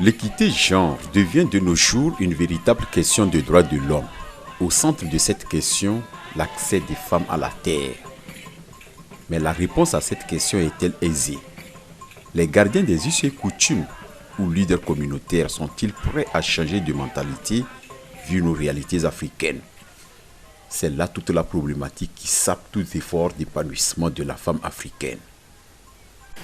L'équité genre devient de nos jours une véritable question de droits de l'homme. Au centre de cette question, l'accès des femmes à la terre. Mais la réponse à cette question est-elle aisée? Les gardiens des us et coutumes ou leaders communautaires sont-ils prêts à changer de mentalité vu nos réalités africaines? C'est là toute la problématique qui sape tout effort d'épanouissement de la femme africaine.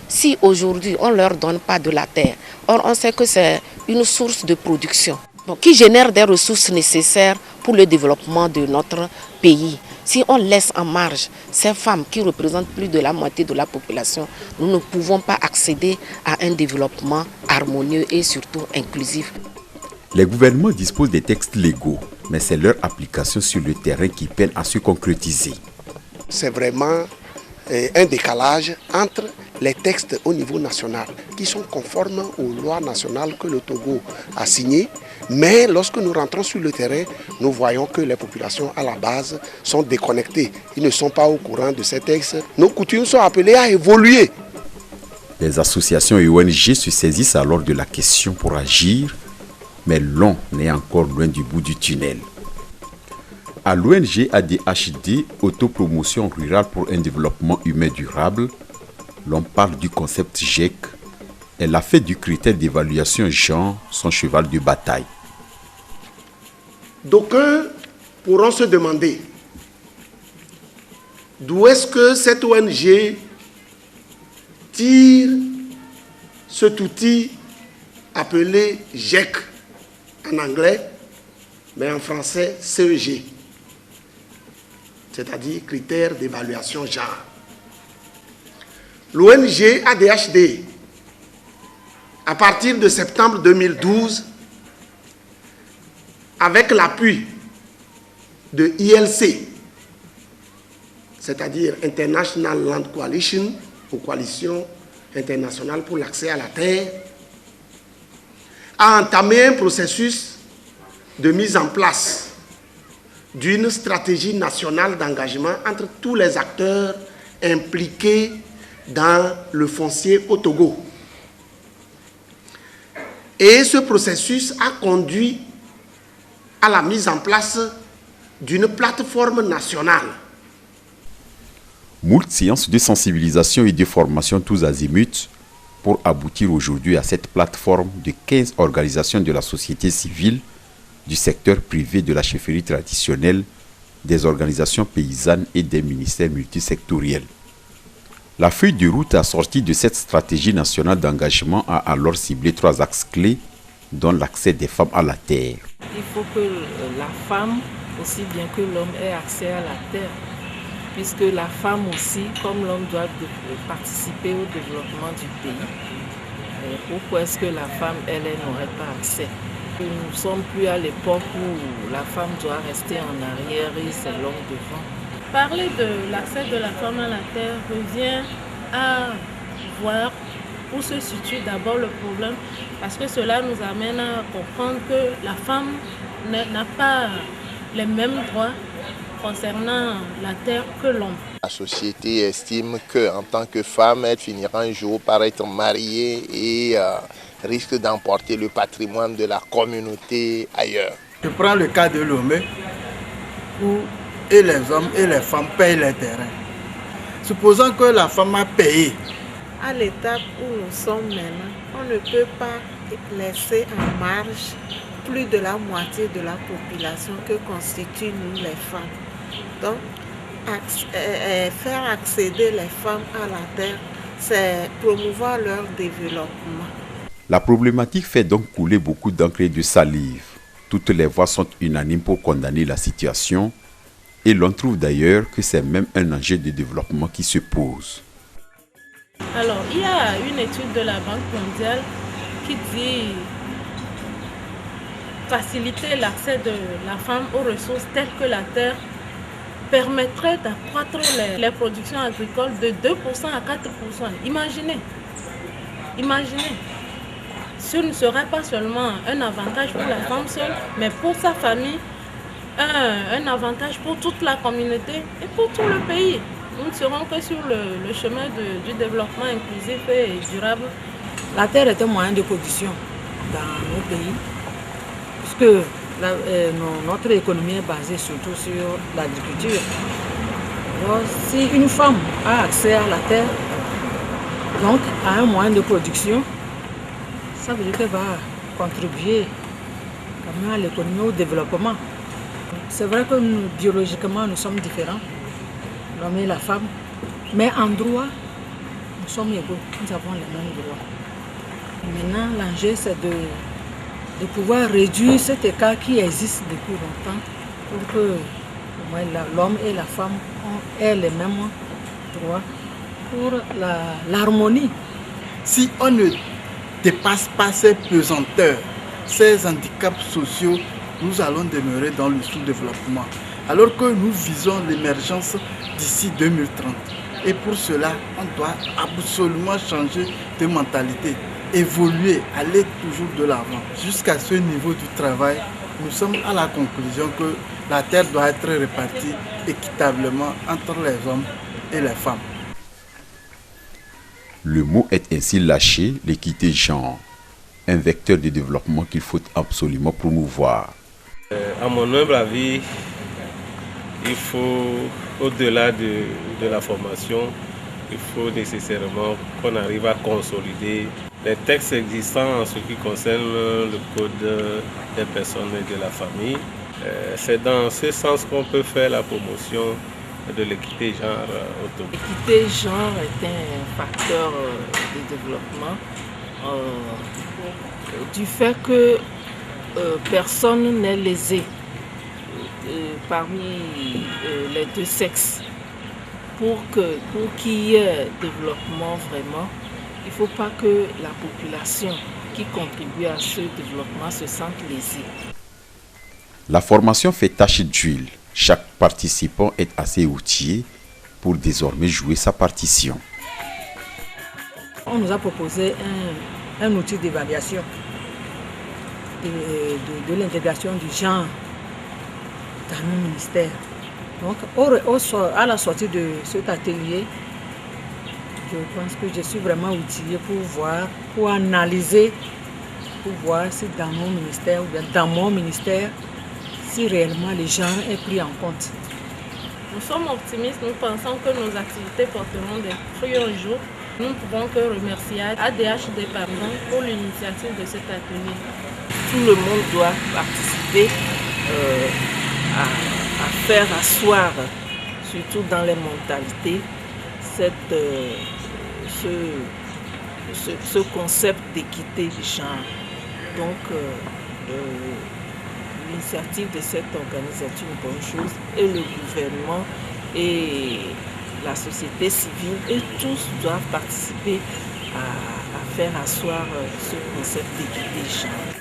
Si aujourd'hui on ne leur donne pas de la terre, or on sait que c'est une source de production qui génère des ressources nécessaires pour le développement de notre pays. Si on laisse en marge ces femmes qui représentent plus de la moitié de la population, nous ne pouvons pas accéder à un développement harmonieux et surtout inclusif. Les gouvernements disposent des textes légaux, mais c'est leur application sur le terrain qui peine à se concrétiser. C'est vraiment un décalage entre les textes au niveau national qui sont conformes aux lois nationales que le Togo a signées. Mais lorsque nous rentrons sur le terrain, nous voyons que les populations à la base sont déconnectées. Ils ne sont pas au courant de ces textes. Nos coutumes sont appelées à évoluer. Les associations et ONG se saisissent alors de la question pour agir, mais l'on est encore loin du bout du tunnel. À l'ONG ADHD, Autopromotion rurale pour un développement humain durable, l'on parle du concept GEC. Elle a fait du critère d'évaluation genre son cheval de bataille. D'aucuns pourront se demander d'où est-ce que cette ONG tire cet outil appelé GEC en anglais, mais en français CEG, c'est-à-dire critères d'évaluation genre. L'ONG ADHD, à partir de septembre 2012, avec l'appui de ILC, c'est-à-dire International Land Coalition, ou Coalition internationale pour l'accès à la terre, a entamé un processus de mise en place d'une stratégie nationale d'engagement entre tous les acteurs impliqués dans le foncier au Togo. Et ce processus a conduit à la mise en place d'une plateforme nationale. Moult séances de sensibilisation et de formation tous azimuts pour aboutir aujourd'hui à cette plateforme de 15 organisations de la société civile, du secteur privé de la chefferie traditionnelle, des organisations paysannes et des ministères multisectoriels. La feuille de route assortie de cette stratégie nationale d'engagement a alors ciblé 3 axes clés, dont l'accès des femmes à la terre. Il faut que la femme, aussi bien que l'homme, ait accès à la terre, puisque la femme aussi, comme l'homme, doit participer au développement du pays. Pourquoi est-ce que la femme, elle n'aurait pas accès? Nous ne sommes plus à l'époque où la femme doit rester en arrière et c'est l'homme devant. Parler de l'accès de la femme à la terre revient à voir où se situe d'abord le problème, parce que cela nous amène à comprendre que la femme n'a pas les mêmes droits concernant la terre que l'homme. La société estime qu'en tant que femme, elle finira un jour par être mariée et risque d'emporter le patrimoine de la communauté ailleurs. Je prends le cas de Lomé, où et les hommes et les femmes payent les terrains. Supposons que la femme a payé. À l'étape où nous sommes maintenant, on ne peut pas laisser en marge plus de la moitié de la population que constituent nous les femmes. Donc, faire accéder les femmes à la terre, c'est promouvoir leur développement. La problématique fait donc couler beaucoup d'encre et de salive. Toutes les voix sont unanimes pour condamner la situation et l'on trouve d'ailleurs que c'est même un enjeu de développement qui se pose. Alors, il y a une étude de la Banque mondiale qui dit faciliter l'accès de la femme aux ressources telles que la terre permettrait d'accroître les productions agricoles de 2% à 4%. Imaginez. Ce ne serait pas seulement un avantage pour la femme seule, mais pour sa famille, un avantage pour toute la communauté et pour tout le pays. Nous ne serons que sur le chemin du développement inclusif et durable. La terre est un moyen de production. dans nos pays, puisque notre économie est basée surtout sur l'agriculture. Alors, si une femme a accès à la terre, donc à un moyen de production, ça veut dire qu'elle va contribuer quand même à l'économie, au développement. C'est vrai que biologiquement, nous sommes différents, l'homme et la femme, mais en droit, nous sommes égaux, nous avons les mêmes droits. Et maintenant, l'enjeu, c'est de pouvoir réduire cet écart qui existe depuis longtemps pour que l'homme et la femme aient les mêmes droits pour l'harmonie. Si on ne dépasse pas ces pesanteurs, ces handicaps sociaux, nous allons demeurer dans le sous-développement. Alors que nous visons l'émergence d'ici 2030. Et pour cela, on doit absolument changer de mentalité, évoluer, aller toujours de l'avant. Jusqu'à ce niveau du travail, nous sommes à la conclusion que la terre doit être répartie équitablement entre les hommes et les femmes. Le mot est ainsi lâché, l'équité genre, un vecteur de développement qu'il faut absolument promouvoir. À mon humble avis, il faut, au-delà de la formation, il faut nécessairement qu'on arrive à consolider les textes existants en ce qui concerne le code des personnes et de la famille. C'est dans ce sens qu'on peut faire la promotion de l'équité genre au Togo. L'équité genre est un facteur de développement du fait que personne n'est lésé parmi les deux sexes. Pour qu'il y ait développement vraiment, il ne faut pas que la population qui contribue à ce développement se sente lésée. La formation fait tache d'huile. Chaque participant est assez outillé pour désormais jouer sa partition. On nous a proposé un outil d'évaluation de l'intégration du genre dans nos ministères. Donc, à la sortie de cet atelier, je pense que je suis vraiment outillée pour analyser, pour voir si dans nos ministères ou bien dans mon ministère, si réellement les gens est pris en compte. Nous sommes optimistes, nous pensons que nos activités porteront des fruits un jour. Nous ne pouvons que remercier ADH département pour l'initiative de cet atelier. Tout le monde doit participer à faire asseoir, surtout dans les mentalités, ce concept d'équité du genre. Donc, l'initiative de cette organisation est une bonne chose et le gouvernement et la société civile et tous doivent participer à faire asseoir ce concept d'équité du genre.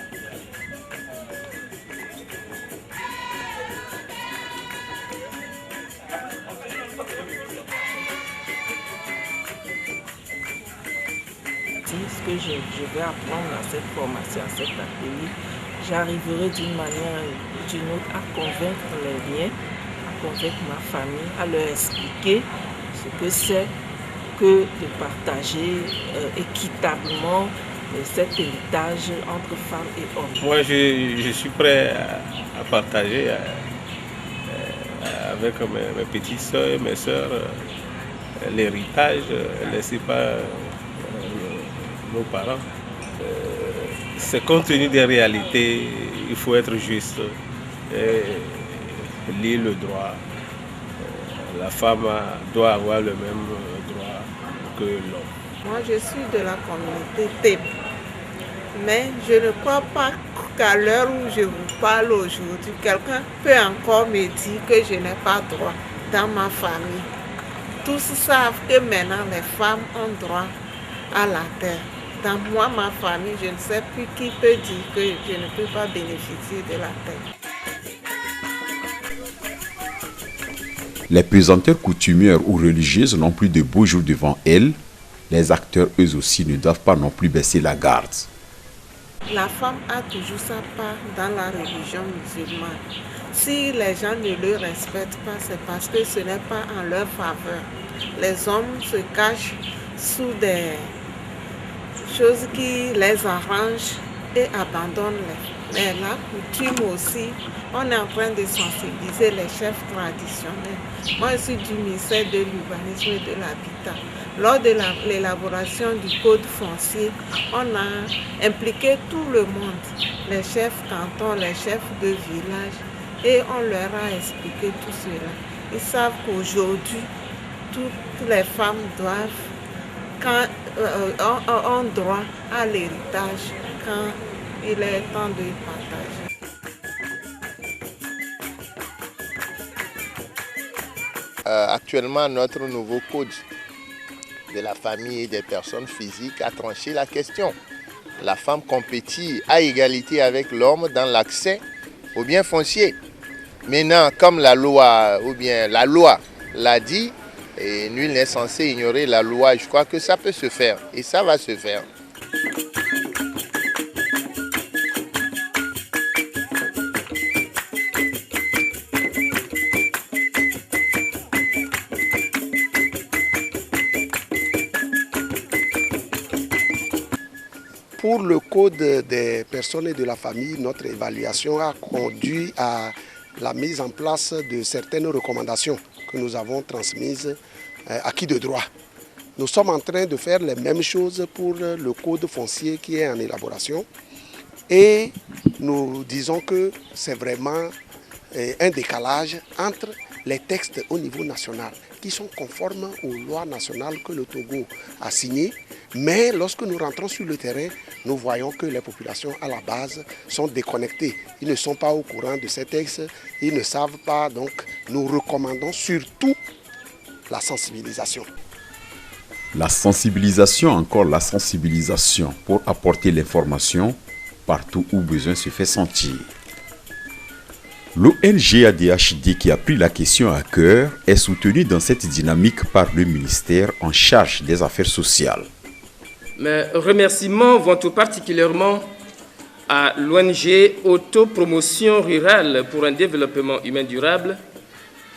Ce que je vais apprendre à cette formation, à cet atelier, j'arriverai d'une manière ou d'une autre à convaincre les miens, à convaincre ma famille, à leur expliquer ce que c'est que de partager équitablement cet héritage entre femmes et hommes. Moi, je suis prêt à partager avec mes petites soeurs et mes soeurs l'héritage laissé par nos parents. C'est compte tenu des réalités, il faut être juste et lire le droit. La femme doit avoir le même droit que l'homme. Moi, je suis de la communauté TEP, mais je ne crois pas qu'à l'heure où je vous parle aujourd'hui, quelqu'un peut encore me dire que je n'ai pas droit dans ma famille. Tous savent que maintenant les femmes ont droit à la terre. Dans moi, ma famille, je ne sais plus qui peut dire que je ne peux pas bénéficier de la terre. Les pesanteurs coutumières ou religieuses n'ont plus de beaux jours devant elles. Les acteurs, eux aussi, ne doivent pas non plus baisser la garde. La femme a toujours sa part dans la religion musulmane. Si les gens ne le respectent pas, c'est parce que ce n'est pas en leur faveur. Les hommes se cachent sous des choses qui les arrangent et abandonnent mais la coutume aussi, on est en train de sensibiliser les chefs traditionnels. Moi, je suis du ministère de l'urbanisme et de l'habitat. Lors de l'élaboration du code foncier, on a impliqué tout le monde, les chefs cantons, les chefs de village, et on leur a expliqué tout cela. Ils savent qu'aujourd'hui, toutes les femmes ont droit à l'héritage quand il est temps de partager. Actuellement, notre nouveau code de la famille et des personnes physiques a tranché la question. La femme compétit à égalité avec l'homme dans l'accès aux biens fonciers. Maintenant, comme la loi l'a dit, et nul n'est censé ignorer la loi, je crois que ça peut se faire et ça va se faire. Pour le code des personnes et de la famille, notre évaluation a conduit à la mise en place de certaines recommandations que nous avons transmises à qui de droit. Nous sommes en train de faire les mêmes choses pour le code foncier qui est en élaboration et nous disons que c'est vraiment un décalage entre les textes au niveau national qui sont conformes aux lois nationales que le Togo a signées. Mais lorsque nous rentrons sur le terrain, nous voyons que les populations à la base sont déconnectées. Ils ne sont pas au courant de ces textes, ils ne savent pas. Donc nous recommandons surtout la sensibilisation. La sensibilisation, encore la sensibilisation pour apporter l'information partout où besoin se fait sentir. L'ONG ADHD qui a pris la question à cœur est soutenue dans cette dynamique par le ministère en charge des affaires sociales. Mes remerciements vont tout particulièrement à l'ONG Autopromotion Rurale pour un développement humain durable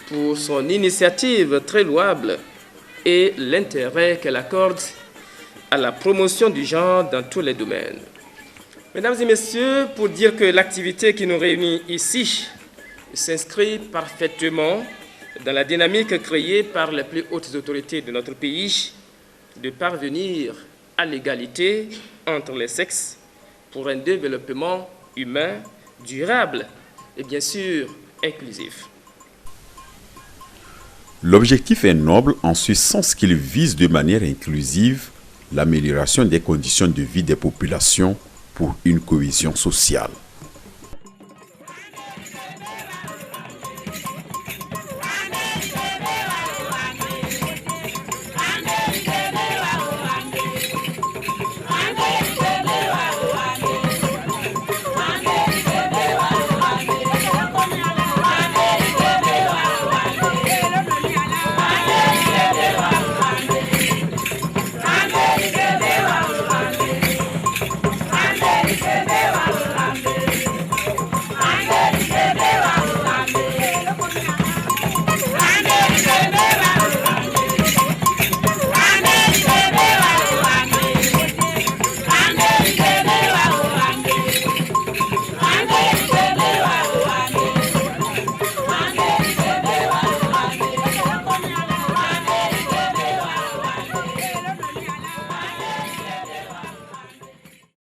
pour son initiative très louable et l'intérêt qu'elle accorde à la promotion du genre dans tous les domaines. Mesdames et messieurs, pour dire que l'activité qui nous réunit ici s'inscrit parfaitement dans la dynamique créée par les plus hautes autorités de notre pays de parvenir à l'égalité entre les sexes pour un développement humain durable et bien sûr inclusif. L'objectif est noble en ce sens qu'il vise de manière inclusive l'amélioration des conditions de vie des populations pour une cohésion sociale.